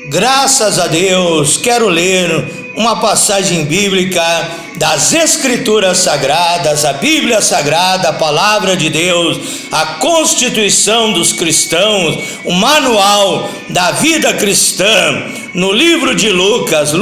Graças a Deus, quero ler uma passagem bíblica das Escrituras Sagradas, a Bíblia Sagrada, a Palavra de Deus, a Constituição dos Cristãos, o Manual da Vida Cristã, no livro de Lucas,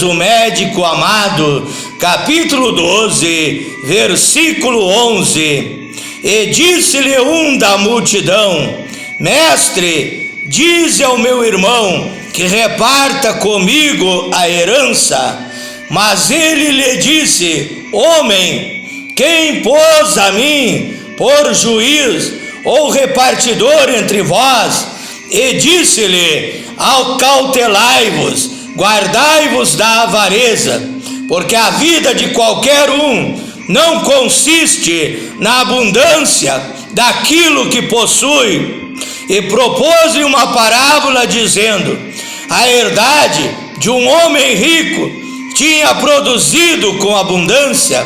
o médico amado, capítulo 12, versículo 11. E disse-lhe um da multidão: Mestre, dize ao meu irmão que reparta comigo a herança. Mas ele lhe disse: Homem, quem pôs a mim por juiz ou repartidor entre vós? E disse-lhe: Acautelai-vos, guardai-vos da avareza, porque a vida de qualquer um não consiste na abundância daquilo que possui. E propôs-lhe uma parábola dizendo: a herdade de um homem rico tinha produzido com abundância.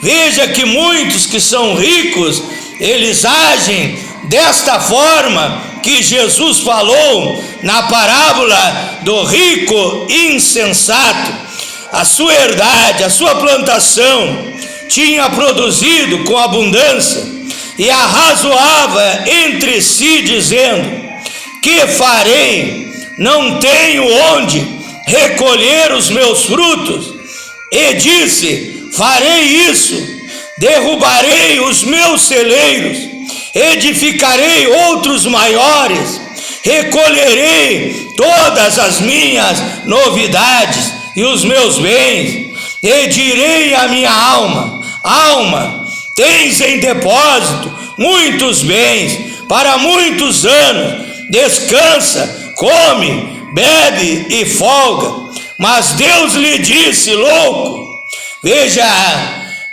Veja que muitos que são ricos, eles agem desta forma que Jesus falou na parábola do rico insensato. A sua herdade, a sua plantação tinha produzido com abundância, e arrazoava entre si, dizendo: que farei? Não tenho onde recolher os meus frutos. E disse: farei isso, derrubarei os meus celeiros, edificarei outros maiores, recolherei todas as minhas novidades e os meus bens, e direi à minha alma: alma, tens em depósito muitos bens para muitos anos, descansa, come, bebe e folga. Mas Deus lhe disse: louco. Veja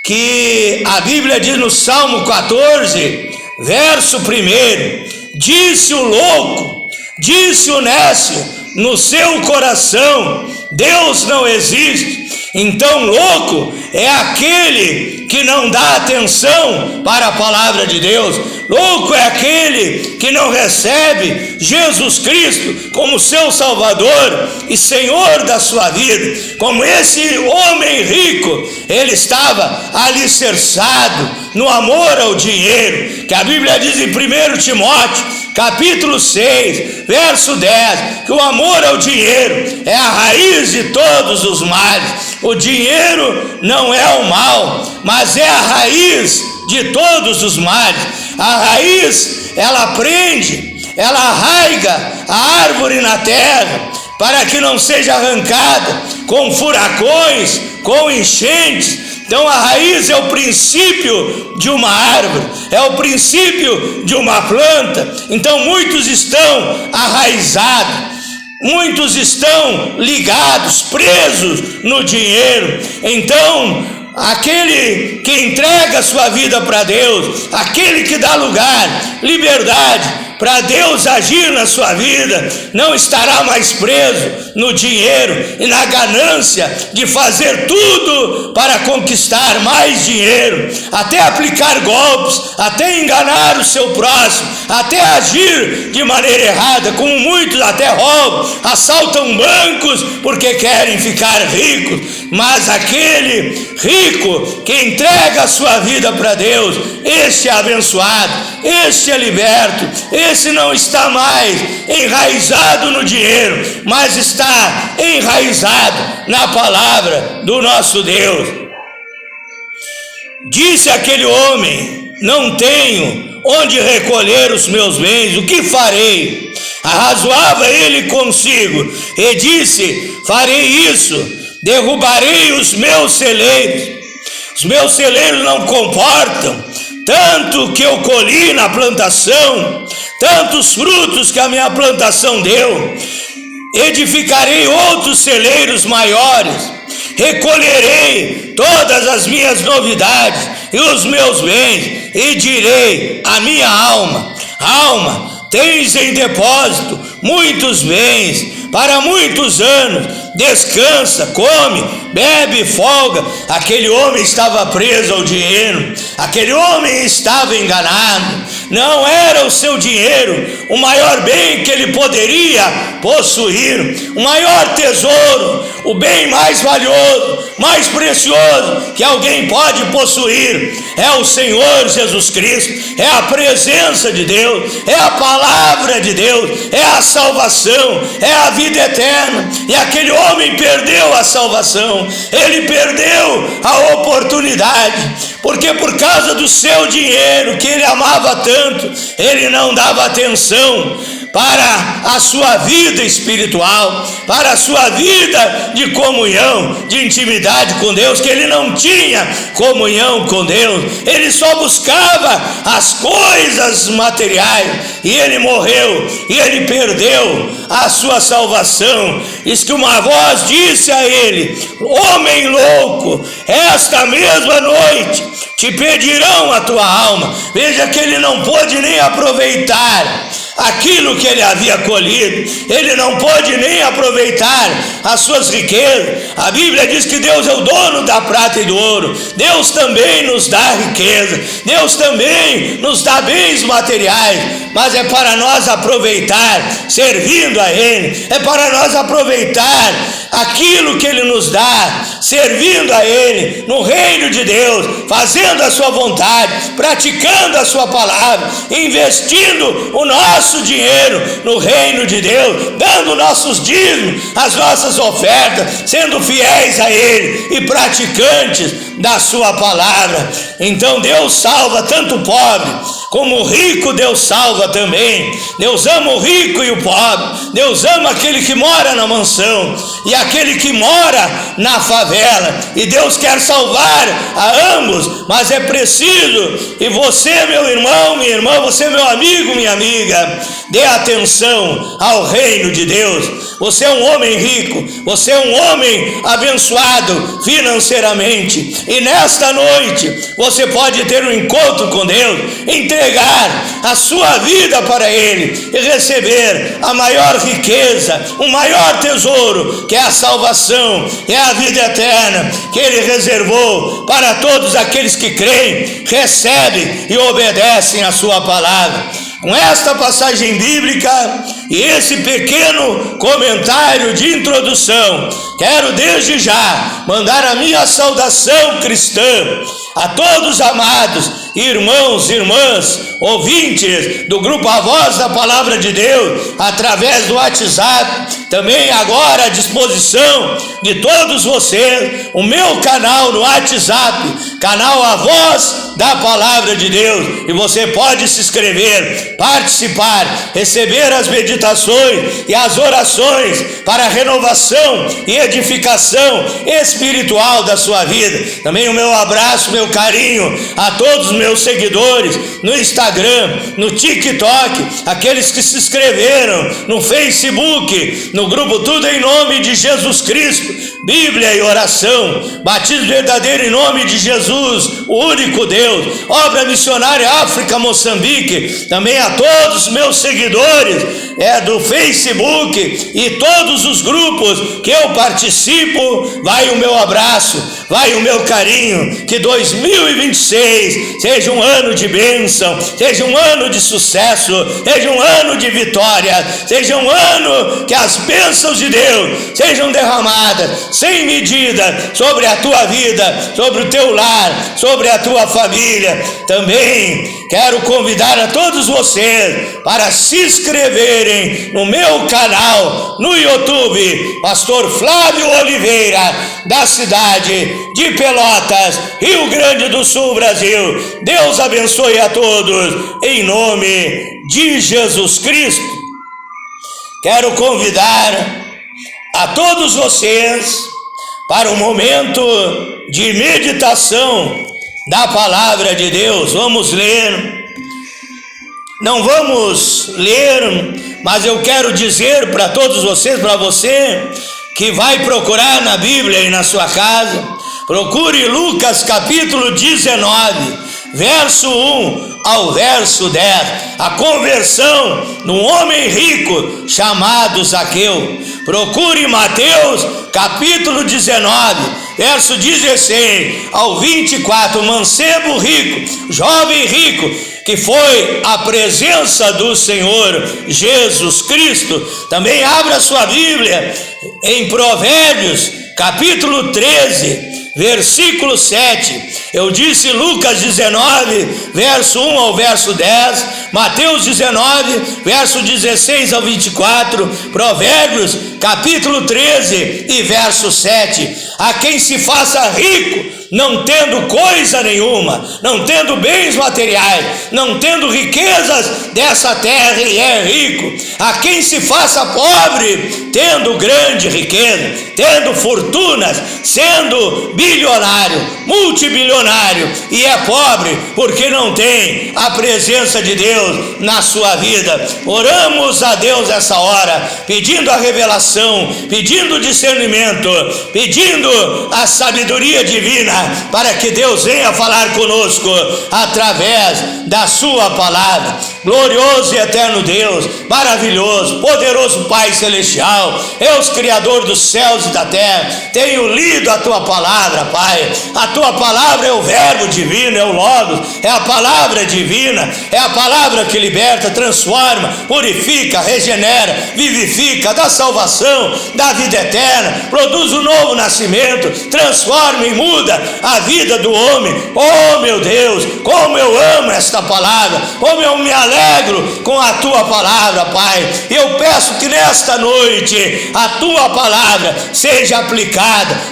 que a Bíblia diz no Salmo 14, verso 1: disse o louco, disse o nécio no seu coração: Deus não existe. Então, louco é aquele que não dá atenção para a palavra de Deus. Louco é aquele que não recebe Jesus Cristo como seu Salvador e Senhor da sua vida. Como esse homem rico, ele estava alicerçado no amor ao dinheiro, que a Bíblia diz em 1 Timóteo, capítulo 6, verso 10, que o amor ao dinheiro é a raiz de todos os males. O dinheiro não é o mal, mas é a raiz de todos os males. A raiz, ela prende, ela arraiga a árvore na terra, para que não seja arrancada com furacões, com enchentes. Então a raiz é o princípio de uma árvore, é o princípio de uma planta. Então muitos estão arraizados, muitos estão ligados, presos no dinheiro. Então aquele que entrega a sua vida para Deus, aquele que dá lugar, liberdade para Deus agir na sua vida, não estará mais preso no dinheiro e na ganância de fazer tudo para conquistar mais dinheiro, até aplicar golpes, até enganar o seu próximo, até agir de maneira errada, como muitos até roubam, assaltam bancos porque querem ficar ricos. Mas aquele rico que entrega a sua vida para Deus, este é abençoado, este é liberto, esse não está mais enraizado no dinheiro, mas está enraizado na palavra do nosso Deus. Disse aquele homem: não tenho onde recolher os meus bens, o que farei? Arrazoava ele consigo e disse: farei isso, derrubarei os meus celeiros. Os meus celeiros não comportam tanto que eu colhi na plantação, tantos frutos que a minha plantação deu. Edificarei outros celeiros maiores, recolherei todas as minhas novidades e os meus bens, e direi à minha alma: alma, tens em depósito muitos bens para muitos anos, descansa, come, bebe e folga. Aquele homem estava preso ao dinheiro, aquele homem estava enganado, Não era o seu dinheiro o maior bem que ele poderia possuir, o maior tesouro, o bem mais valioso, mais precioso que alguém pode possuir é o Senhor Jesus Cristo, é a presença de Deus, é a palavra de Deus, é a salvação, é a vida eterna. E aquele homem perdeu a salvação, ele perdeu a oportunidade, porque por causa do seu dinheiro, que ele amava tanto, ele não dava atenção para a sua vida espiritual, para a sua vida de comunhão, de intimidade com Deus, que ele não tinha comunhão com Deus, ele só buscava as coisas materiais, e ele morreu, e ele perdeu a sua salvação. Diz que uma voz disse a ele: homem louco, esta mesma noite te pedirão a tua alma. Veja que ele não pôde nem aproveitar aquilo que ele havia colhido, ele não pôde nem aproveitar as suas riquezas. A Bíblia diz que Deus é o dono da prata e do ouro. Deus também nos dá riqueza, Deus também nos dá bens materiais, mas é para nós aproveitar servindo a Ele, é para nós aproveitar aquilo que Ele nos dá, servindo a Ele no reino de Deus, fazendo a sua vontade, praticando a sua palavra, investindo o nosso dinheiro no reino de Deus, dando nossos dízimos, as nossas ofertas, sendo fiéis a Ele e praticantes da sua palavra. Então Deus salva tanto o pobre como o rico, Deus salva também. Deus ama o rico e o pobre, Deus ama aquele que mora na mansão e aquele que mora na favela, e Deus quer salvar a ambos, mas é preciso, e você, meu irmão, minha irmã, você, meu amigo, minha amiga, dê atenção ao reino de Deus. Você é um homem rico, você é um homem abençoado financeiramente, e nesta noite você pode ter um encontro com Deus, entregar a sua vida para Ele e receber a maior riqueza, o maior tesouro, que é a salvação, é a vida eterna que Ele reservou para todos aqueles que creem, recebem e obedecem a sua palavra. Com esta passagem bíblica e esse pequeno comentário de introdução, quero desde já mandar a minha saudação cristã a todos amados irmãos e irmãs, ouvintes do grupo A Voz da Palavra de Deus, através do WhatsApp, também agora à disposição de todos vocês, o meu canal no WhatsApp, canal A Voz da Palavra de Deus, e você pode se inscrever, participar, receber as meditações e as orações para a renovação e edificação espiritual da sua vida. Também o meu abraço, meu carinho a todos os meus seguidores no Instagram, no TikTok, aqueles que se inscreveram no Facebook, no grupo Tudo em Nome de Jesus Cristo, Bíblia e oração, batismo verdadeiro em nome de Jesus, o único Deus, obra missionária África, Moçambique. Também a todos os meus seguidores do Facebook e todos os grupos que eu participo, vai o meu abraço, vai o meu carinho. Que 2026 seja um ano de bênção, seja um ano de sucesso, seja um ano de vitória, seja um ano que as bênçãos de Deus sejam derramadas sem medida sobre a tua vida, sobre o teu lar, sobre a tua família. Também quero convidar a todos vocês para se inscreverem no meu canal no YouTube, Pastor Flávio Oliveira, da cidade de Pelotas, Rio Grande do Sul, Brasil. Deus abençoe a todos, em nome de Jesus Cristo. Quero convidar a todos vocês para um momento de meditação da palavra de Deus. Vamos ler, não vamos ler, mas eu quero dizer para todos vocês, para você que vai procurar na Bíblia e na sua casa, procure Lucas capítulo 19, verso 1 ao verso 10, a conversão de um homem rico chamado Zaqueu. Procure Mateus capítulo 19, verso 16 ao 24, mancebo rico, jovem rico, que foi a presença do Senhor Jesus Cristo. Também abra sua Bíblia em Provérbios, capítulo 13, versículo 7. Eu disse Lucas 19, verso 1 ao verso 10, Mateus 19, verso 16 ao 24, Provérbios, capítulo 13 e verso 7. A quem se faça rico, não tendo coisa nenhuma, não tendo bens materiais, não tendo riquezas dessa terra, e é rico. A quem se faça pobre, tendo grande riqueza, tendo fortunas, sendo bilionário, multibilionário, e é pobre porque não tem a presença de Deus na sua vida. Oramos a Deus essa hora, pedindo a revelação, pedindo o discernimento, pedindo a sabedoria divina, para que Deus venha falar conosco através da sua palavra. Glorioso e eterno Deus, maravilhoso, poderoso Pai celestial, Deus criador dos céus e da terra, tenho lido a tua palavra, Pai. A tua palavra é o verbo divino, é o Logos, é a palavra divina, é a palavra que liberta, transforma, purifica, regenera, vivifica, dá salvação, dá vida eterna, produz um novo nascimento, transforma e muda a vida do homem. Oh meu Deus, como eu amo esta palavra, como eu me alegro com a tua palavra, Pai. Eu peço que nesta noite a tua palavra seja aplicada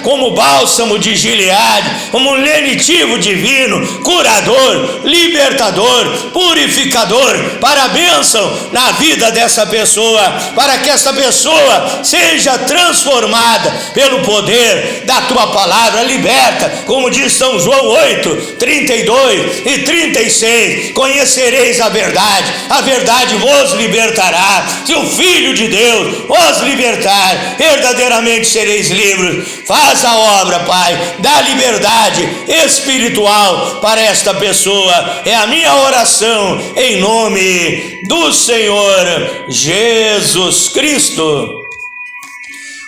como bálsamo de Gileade, como um lenitivo divino, curador, libertador, purificador, para a bênção na vida dessa pessoa, para que essa pessoa seja transformada pelo poder da tua palavra, liberta, como diz São João 8, 32 e 36, conhecereis a verdade vos libertará. Se o Filho de Deus os libertar, verdadeiramente sereis livres. Faz a obra, Pai, da liberdade espiritual para esta pessoa. É a minha oração em nome do Senhor Jesus Cristo.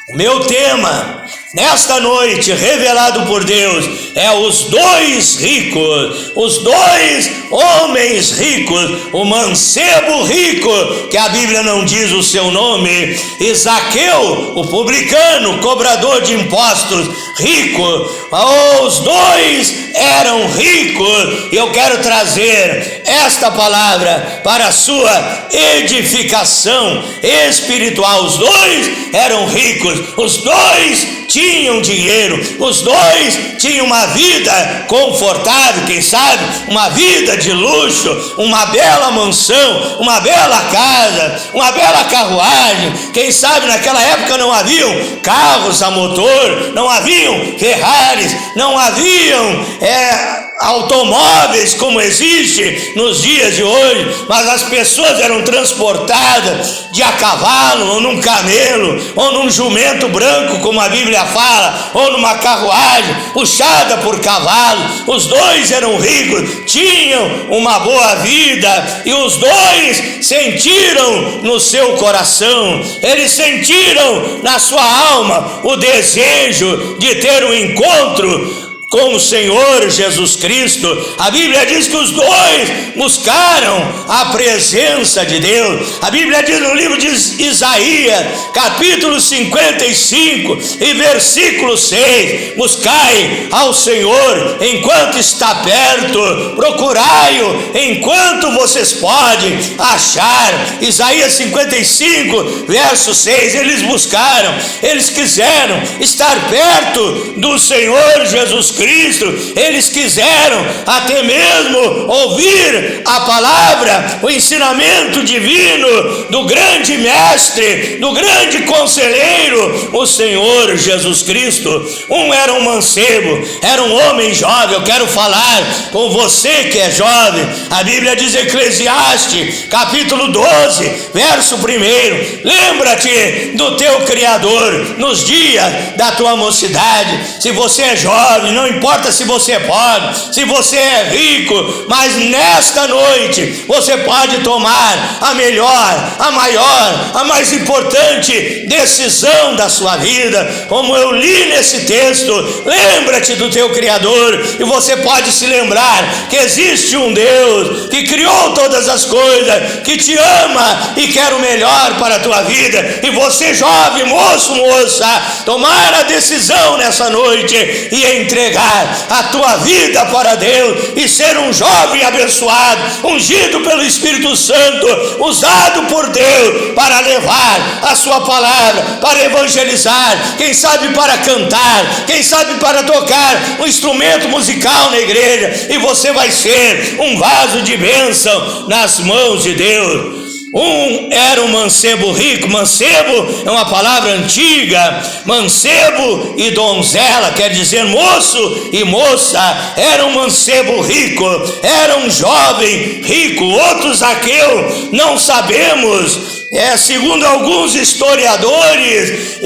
O meu tema nesta noite, revelado por Deus, é os dois ricos, os dois homens ricos, o mancebo rico, que a Bíblia não diz o seu nome, e Zaqueu, o publicano, cobrador de impostos, rico. Os dois eram ricos, e eu quero trazer esta palavra para a sua edificação espiritual. Os dois eram ricos, os dois tinham dinheiro, os dois tinham uma vida confortável, quem sabe uma vida de luxo, uma bela mansão, uma bela casa, uma bela carruagem. Quem sabe naquela época não haviam carros a motor, não haviam Ferraris, não haviam automóveis como existe nos dias de hoje, mas as pessoas eram transportadas de a cavalo, ou num camelo, ou num jumento branco, como a Bíblia fala, ou numa carruagem puxada por cavalo. Os dois eram ricos, tinham uma boa vida, e os dois sentiram no seu coração, eles sentiram na sua alma o desejo de ter um encontro com o Senhor Jesus Cristo. A Bíblia diz que os dois buscaram a presença de Deus. A Bíblia diz no livro de Isaías, capítulo 55 e versículo 6, buscai ao Senhor enquanto está perto, procurai-o enquanto vocês podem achar. Isaías 55, verso 6, eles buscaram, eles quiseram estar perto do Senhor Jesus Cristo, eles quiseram até mesmo ouvir a palavra, o ensinamento divino do grande mestre, do grande conselheiro, o Senhor Jesus Cristo. Um era um mancebo, era um homem jovem. Eu quero falar com você que é jovem. A Bíblia diz em Eclesiastes, capítulo 12, verso 1, lembra-te do teu Criador nos dias da tua mocidade. Se você é jovem, não não importa se você é pobre, se você é rico, mas nesta noite você pode tomar a melhor, a maior, a mais importante decisão da sua vida. Como eu li nesse texto, lembra-te do teu Criador, e você pode se lembrar que existe um Deus que criou todas as coisas, que te ama e quer o melhor para a tua vida. E você, jovem, moço, moça, tomar a decisão nessa noite e entregar a tua vida para Deus e ser um jovem abençoado, ungido pelo Espírito Santo, usado por Deus para levar a sua palavra, para evangelizar, quem sabe para cantar, quem sabe para tocar um instrumento musical na igreja, e você vai ser um vaso de bênção nas mãos de Deus. Era um mancebo rico. Mancebo é uma palavra antiga. Mancebo e donzela quer dizer moço e moça. Era um mancebo rico, era um jovem rico. Outro Zaqueu, não sabemos. Segundo alguns historiadores,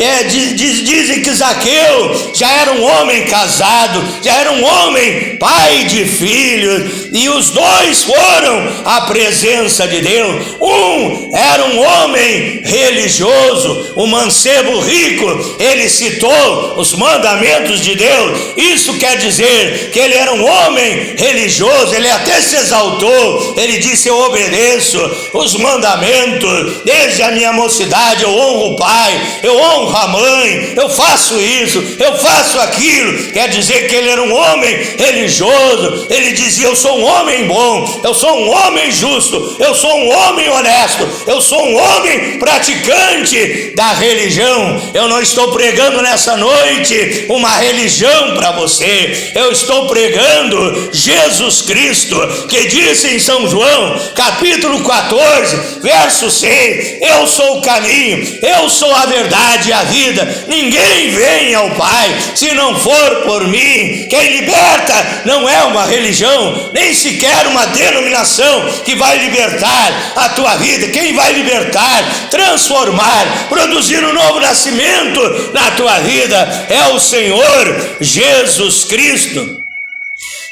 dizem que Zaqueu já era um homem casado, já era um homem pai de filhos, e os dois foram à presença de Deus. Um era um homem religioso, o mancebo rico, ele citou os mandamentos de Deus. Isso quer dizer que ele era um homem religioso, ele até se exaltou, ele disse: eu obedeço os mandamentos. Desde a minha mocidade eu honro o pai, eu honro a mãe, eu faço isso, eu faço aquilo. Quer dizer que ele era um homem religioso. Ele dizia: eu sou um homem bom, eu sou um homem justo, eu sou um homem honesto, eu sou um homem praticante da religião. Eu não estou pregando nessa noite uma religião para você, eu estou pregando Jesus Cristo, que disse em São João capítulo 14 verso 6: eu sou o caminho, eu sou a verdade e a vida, ninguém vem ao Pai se não for por mim. Quem liberta não é uma religião, nem sequer uma denominação que vai libertar a tua vida. Quem vai libertar, transformar, produzir um novo nascimento na tua vida é o Senhor Jesus Cristo.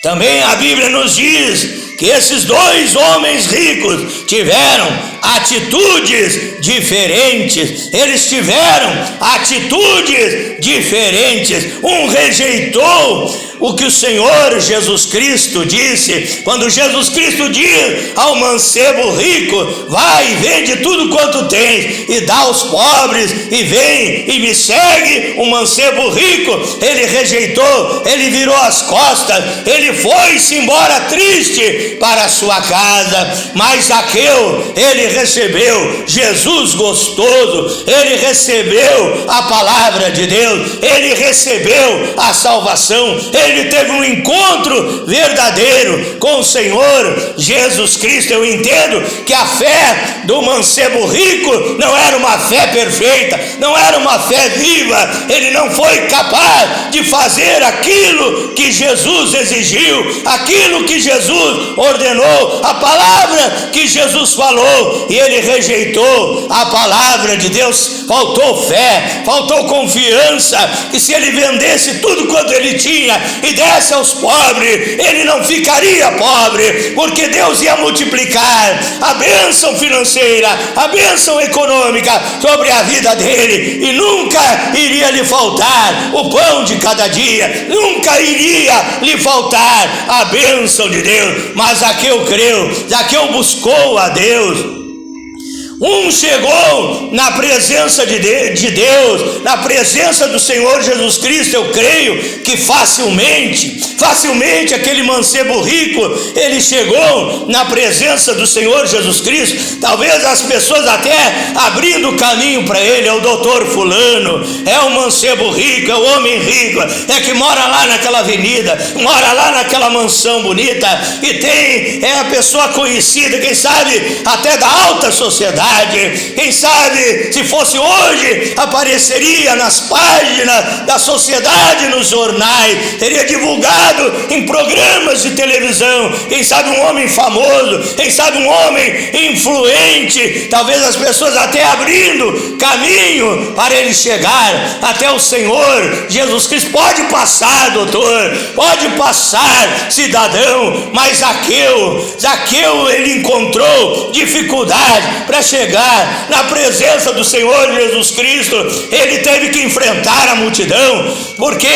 Também a Bíblia nos diz que esses dois homens ricos tiveram atitudes diferentes. Eles tiveram atitudes diferentes. Um rejeitou o que o Senhor Jesus Cristo disse. Quando Jesus Cristo diz ao mancebo rico: vai e vende tudo quanto tens e dá aos pobres e vem e me segue, o mancebo rico, ele rejeitou, ele virou as costas, ele foi-se embora triste para a sua casa. Mas Zaqueu, ele recebeu Jesus gostoso, ele recebeu a palavra de Deus, ele recebeu a salvação, ele teve um encontro verdadeiro com o Senhor Jesus Cristo. Eu entendo que a fé do mancebo rico não era uma fé perfeita, não era uma fé viva. Ele não foi capaz de fazer aquilo que Jesus exigiu, aquilo que Jesus ordenou, a palavra que Jesus falou, e ele rejeitou a palavra de Deus. Faltou fé, faltou confiança, que se ele vendesse tudo quanto ele tinha e desse aos pobres, ele não ficaria pobre, porque Deus ia multiplicar a bênção financeira, a bênção econômica sobre a vida dele, e nunca iria lhe faltar o pão de cada dia, nunca iria lhe faltar a bênção de Deus. Mas Zaqueu creu, Zaqueu buscou a Deus. Um chegou na presença de Deus, na presença do Senhor Jesus Cristo. Eu creio que facilmente aquele mancebo rico, ele chegou na presença do Senhor Jesus Cristo. Talvez as pessoas até abrindo caminho para ele: é o doutor fulano, é o mancebo rico, é o homem rico, é que mora lá naquela avenida, mora lá naquela mansão bonita, e é a pessoa conhecida, quem sabe até da alta sociedade. sociedade. Quem sabe, se fosse hoje, apareceria nas páginas da sociedade, nos jornais, teria divulgado em programas de televisão. Quem sabe um homem famoso, quem sabe um homem influente, talvez as pessoas até abrindo caminho para ele chegar até o Senhor Jesus Cristo. Pode passar, doutor, pode passar, cidadão, mas Zaqueu, ele encontrou dificuldade para chegar na presença do Senhor Jesus Cristo. Ele teve que enfrentar a multidão, porque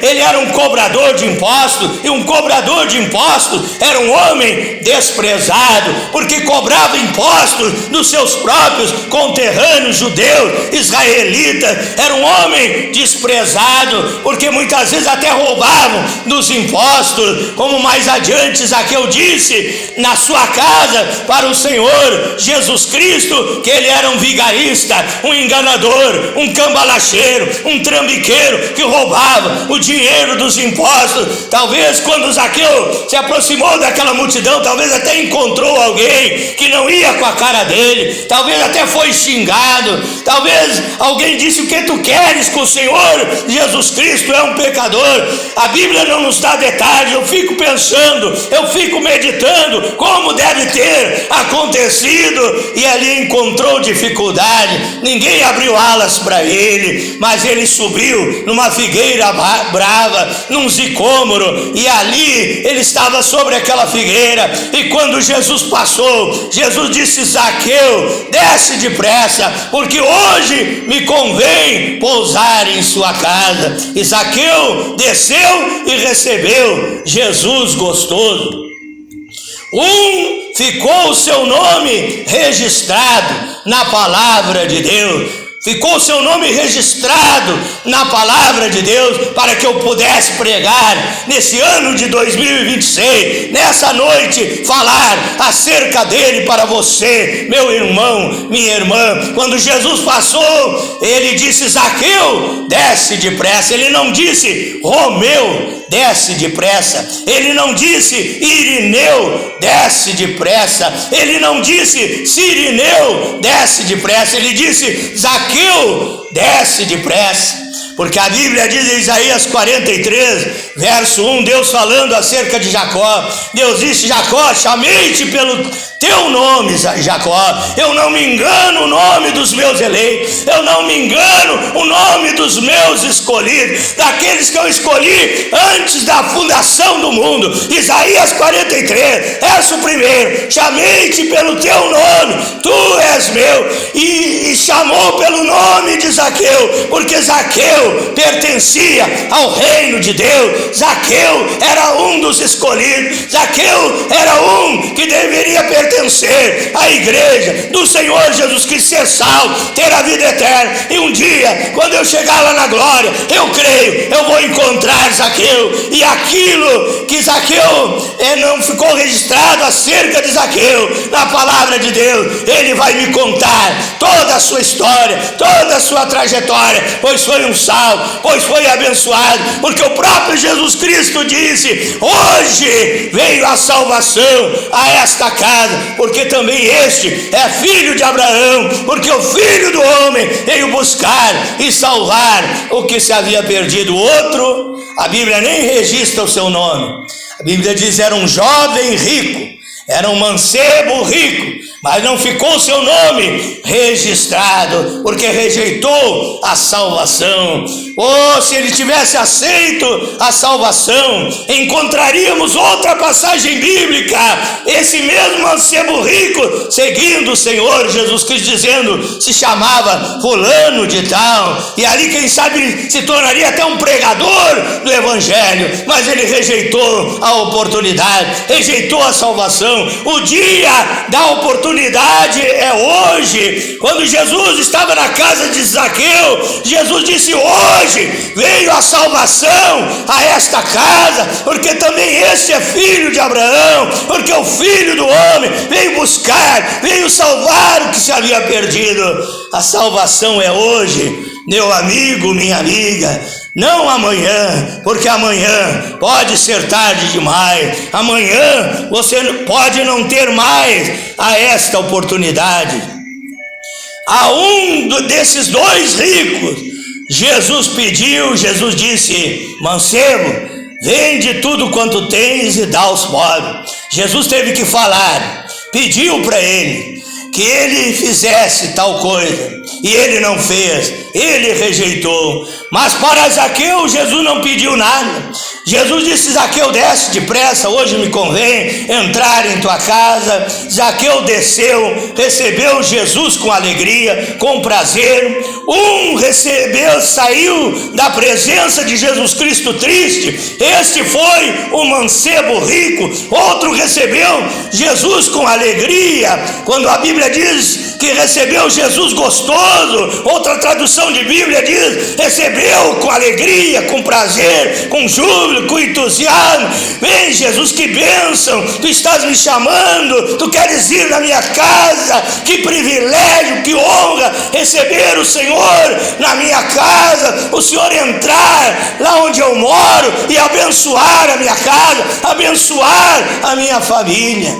ele era um cobrador de impostos, e um cobrador de impostos era um homem desprezado, porque cobrava impostos dos seus próprios conterrâneos judeus, israelitas. Era um homem desprezado, porque muitas vezes até roubavam dos impostos, como mais adiante Zaqueu disse na sua casa para o Senhor Jesus Cristo, que ele era um vigarista, um enganador, um cambalacheiro, um trambiqueiro, que roubava o dinheiro dos impostos. Talvez quando Zaqueu se aproximou daquela multidão, talvez até encontrou alguém que não ia com a cara dele, talvez até foi xingado, talvez alguém disse: o que tu queres com o Senhor Jesus Cristo? É um pecador. A Bíblia não nos dá detalhes. Eu fico pensando, eu fico meditando como deve ter acontecido, e ali encontrou dificuldade. Ninguém abriu alas para ele, mas ele subiu numa figueira brava, num sicômoro, e ali ele estava sobre aquela figueira. E quando Jesus passou, Jesus disse: Zaqueu, desce depressa, porque hoje me convém pousar em sua casa. E Zaqueu desceu e recebeu Jesus gostoso. Ficou o seu nome registrado na palavra de Deus. Ficou o seu nome registrado na palavra de Deus, para que eu pudesse pregar nesse ano de 2026, nessa noite, falar acerca dele para você, meu irmão, minha irmã. Quando Jesus passou, ele disse: Zaqueu, desce depressa. Ele não disse: Romeu, desce depressa. Ele não disse: Irineu, desce depressa. Ele não disse: Cirineu, desce depressa. Ele disse: Zaqueu, desce depressa. Porque a Bíblia diz em Isaías 43, verso 1, Deus falando acerca de Jacó. Deus disse: Jacó, chamei-te pelo teu nome, Jacó. Eu não me engano o nome dos meus eleitos, eu não me engano o nome dos meus escolhidos, daqueles que eu escolhi antes da fundação do mundo. Isaías 43, verso 1: chamei-te pelo teu nome, tu és meu. E chamou pelo nome de Zaqueu, porque Zaqueu pertencia ao reino de Deus. Zaqueu era um dos escolhidos. Zaqueu era um que deveria pertencer à igreja do Senhor Jesus Cristo, ser salvo, ter a vida eterna. E um dia, quando eu chegar lá na glória, eu creio, eu vou encontrar Zaqueu. E aquilo que Zaqueu não ficou registrado acerca de Zaqueu na palavra de Deus, ele vai me contar toda a sua história, toda a sua trajetória, pois foi um salvo, pois foi abençoado, porque o próprio Jesus Cristo disse: hoje veio a salvação a esta casa, porque também este é filho de Abraão, porque o Filho do Homem veio buscar e salvar o que se havia perdido. Outro, a Bíblia nem registra o seu nome. A Bíblia diz: era um jovem rico, era um mancebo rico, mas não ficou o seu nome registrado, porque rejeitou a salvação. Se ele tivesse aceito a salvação, encontraríamos outra passagem bíblica, esse mesmo mancebo rico seguindo o Senhor Jesus Cristo, dizendo: se chamava fulano de tal, e ali quem sabe se tornaria até um pregador do evangelho. Mas ele rejeitou a oportunidade, rejeitou a salvação. O dia da oportunidade é hoje. Quando Jesus estava na casa de Zaqueu, Jesus disse: hoje veio a salvação a esta casa, porque também este é filho de Abraão, porque o Filho do Homem veio buscar, veio salvar o que se havia perdido. A salvação é hoje, meu amigo, minha amiga, não amanhã, porque amanhã pode ser tarde demais. Amanhã você pode não ter mais a esta oportunidade. A desses dois ricos, Jesus disse: mancebo, vende tudo quanto tens e dá aos pobres. Jesus teve que falar, pediu para ele que ele fizesse tal coisa, e ele não fez, ele rejeitou. Mas para Zaqueu, Jesus não pediu nada. Jesus disse: Zaqueu, desce depressa, hoje me convém entrar em tua casa. Zaqueu desceu, recebeu Jesus com alegria, com prazer. Saiu da presença de Jesus Cristo triste, este foi o mancebo rico. Outro recebeu Jesus com alegria, quando a Bíblia diz que recebeu Jesus gostoso. Outra tradução de Bíblia diz: recebeu com alegria, com prazer, com júbilo, com entusiasmo. Vem, Jesus, que bênção, tu estás me chamando, tu queres ir na minha casa. Que privilégio, que honra receber o Senhor na minha casa, o Senhor entrar lá onde eu moro e abençoar a minha casa, abençoar a minha família.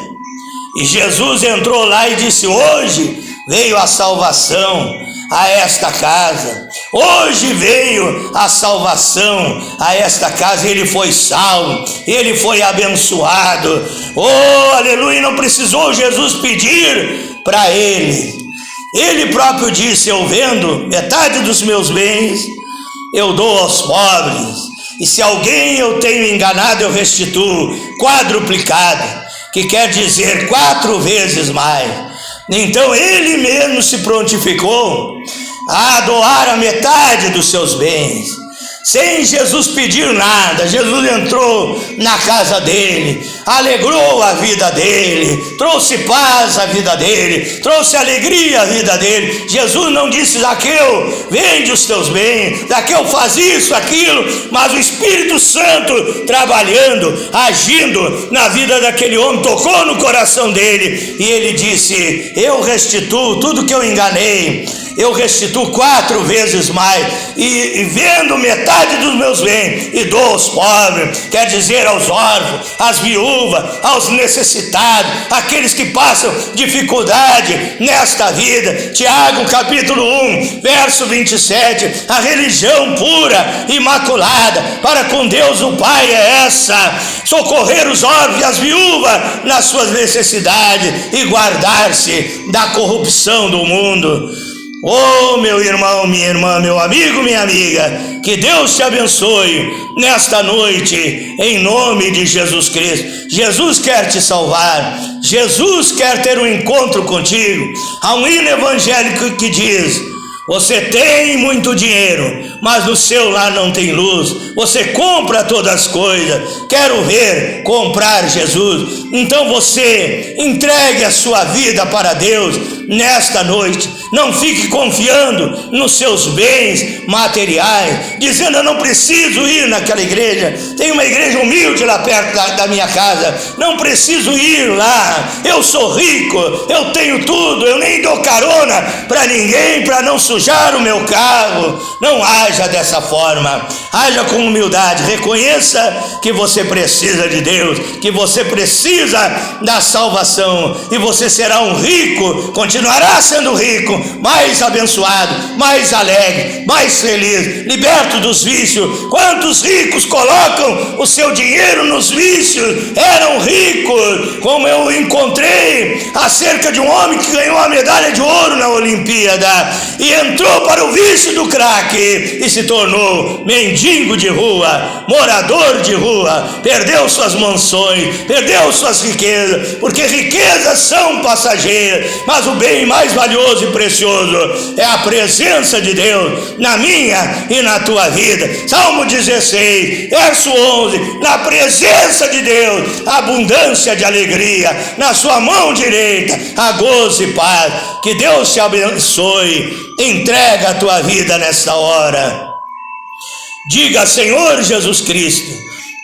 E Jesus entrou lá e disse: hoje veio a salvação a esta casa, hoje veio a salvação a esta casa. Ele foi salvo, ele foi abençoado. Oh, aleluia! Não precisou Jesus pedir para ele, ele próprio disse: eu vendo metade dos meus bens, eu dou aos pobres, e se alguém eu tenho enganado, eu restituo quadruplicado, que quer dizer 4 vezes mais. Então ele mesmo se prontificou a doar a metade dos seus bens, sem Jesus pedir nada. Jesus entrou na casa dele, alegrou a vida dele, trouxe paz à vida dele, trouxe alegria à vida dele. Jesus não disse: Zaqueu, vende os teus bens, Zaqueu, faz isso, aquilo, mas o Espírito Santo trabalhando, agindo na vida daquele homem, tocou no coração dele, e ele disse: eu restituo tudo que eu enganei, eu restituo 4 vezes mais, e vendo metade dos meus bens e dou aos pobres, quer dizer aos órfãos, às viúvas, aos necessitados, aqueles que passam dificuldade nesta vida. Tiago capítulo 1, verso 27, a religião pura, imaculada para com Deus o Pai é essa: socorrer os órfãos e as viúvas nas suas necessidades e guardar-se da corrupção do mundo. Oh, meu irmão, minha irmã, meu amigo, minha amiga, que Deus te abençoe nesta noite, em nome de Jesus Cristo. Jesus quer te salvar, Jesus quer ter um encontro contigo. Há um hino evangélico que diz: você tem muito dinheiro, mas no seu lar não tem luz. Você compra todas as coisas. Quero ver comprar Jesus. Então você entregue a sua vida para Deus nesta noite. Não fique confiando nos seus bens materiais, dizendo: eu não preciso ir naquela igreja, tem uma igreja humilde lá perto da minha casa, não preciso ir lá, eu sou rico, eu tenho tudo, eu nem dou carona para ninguém para não sujar o meu carro. Não haja dessa forma, haja com humildade, reconheça que você precisa de Deus, que você precisa da salvação, e você será um rico, continuará sendo rico, mais abençoado, mais alegre, mais feliz, liberto dos vícios. Quantos ricos colocam o seu dinheiro nos vícios? Eram ricos, como eu encontrei acerca de um homem que ganhou a medalha de ouro na Olimpíada e entrou para o vício do crack e se tornou mendigo de rua, morador de rua, perdeu suas mansões, perdeu suas riquezas, porque riquezas são passageiras, mas o bem mais valioso e precioso é a presença de Deus na minha e na tua vida. Salmo 16, verso 11: na presença de Deus, abundância de alegria, na sua mão direita, há gozo e paz. Que Deus te abençoe. Entrega a tua vida nesta hora. Diga: Senhor Jesus Cristo,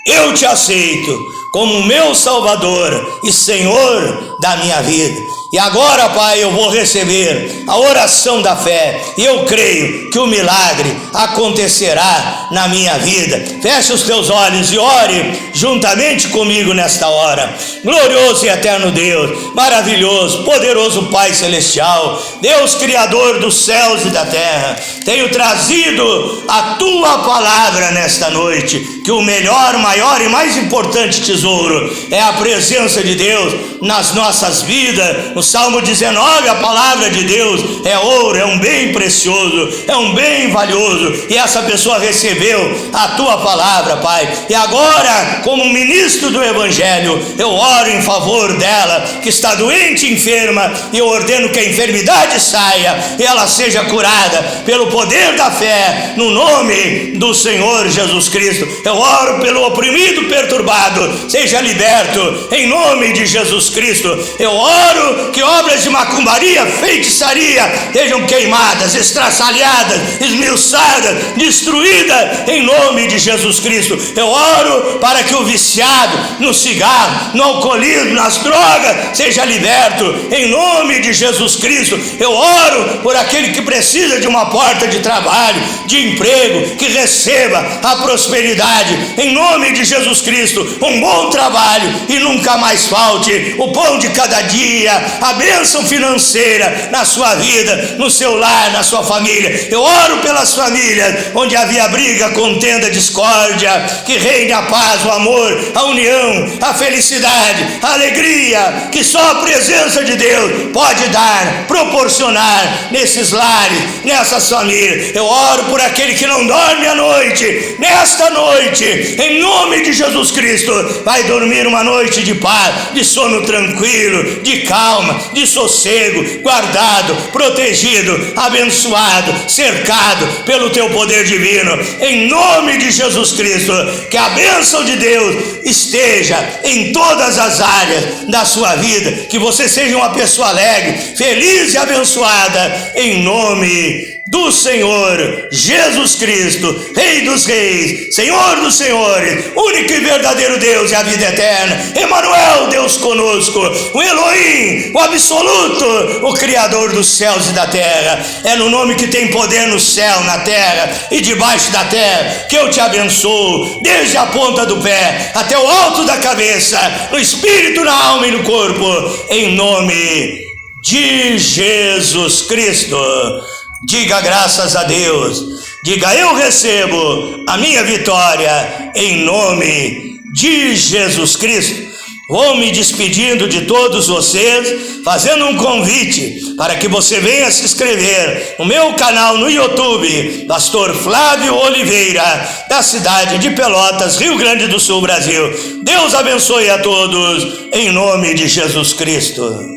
eu te aceito como meu Salvador e Senhor da minha vida. E agora, Pai, eu vou receber a oração da fé e eu creio que o milagre acontecerá na minha vida. Feche os teus olhos e ore juntamente comigo nesta hora. Glorioso e eterno Deus, maravilhoso, poderoso Pai Celestial, Deus Criador dos céus e da terra, tenho trazido a Tua palavra nesta noite, que o melhor, maior e mais importante tesouro é a presença de Deus nas nossas vidas. No Salmo 19, a palavra de Deus é ouro, é um bem precioso, é um bem valioso, e essa pessoa recebeu a Tua palavra, Pai, e agora, como ministro do Evangelho, eu oro em favor dela, que está doente e enferma, e eu ordeno que a enfermidade saia, e ela seja curada, pelo poder da fé, no nome do Senhor Jesus Cristo. Eu oro pelo oprimido, perturbado, seja liberto, em nome de Jesus Cristo. Eu oro que obras de macumbaria, feitiçaria, sejam queimadas, estraçalhadas, esmiuçadas, destruídas, em nome de Jesus Cristo. Eu oro para que o viciado no cigarro, no alcoolismo, nas drogas, seja liberto, em nome de Jesus Cristo. Eu oro por aquele que precisa de uma porta de trabalho, de emprego, que receba a prosperidade, em nome de Jesus Cristo, um bom trabalho e nunca mais falte o pão de cada dia, a bênção financeira na sua vida, no seu lar, na sua família. Eu oro pelas famílias onde havia briga, contenda, discórdia, que reine a paz, o amor, a união, a felicidade, a alegria, que só a presença de Deus pode dar, proporcionar nesses lares, nessas famílias. Eu oro por aquele que não dorme à noite, nesta noite, em nome de Jesus Cristo, vai dormir uma noite de paz, de sono tranquilo, de calma, de sossego, guardado, protegido, abençoado, cercado pelo Teu poder divino, em nome de Jesus Cristo. Que a bênção de Deus esteja em todas as áreas da sua vida, que você seja uma pessoa alegre, feliz e abençoada, em nome do Senhor Jesus Cristo, Rei dos Reis, Senhor dos Senhores, único e verdadeiro Deus e a vida eterna, Emanuel, Deus conosco, o Elohim, o absoluto, o Criador dos céus e da terra. É no nome que tem poder no céu, na terra e debaixo da terra que eu te abençoo, desde a ponta do pé até o alto da cabeça, no espírito, na alma e no corpo, em nome de Jesus Cristo. Diga graças a Deus, diga eu recebo a minha vitória em nome de Jesus Cristo. Vou me despedindo de todos vocês, fazendo um convite para que você venha se inscrever no meu canal no YouTube, Pastor Flávio Oliveira, da cidade de Pelotas, Rio Grande do Sul, Brasil. Deus abençoe a todos, em nome de Jesus Cristo.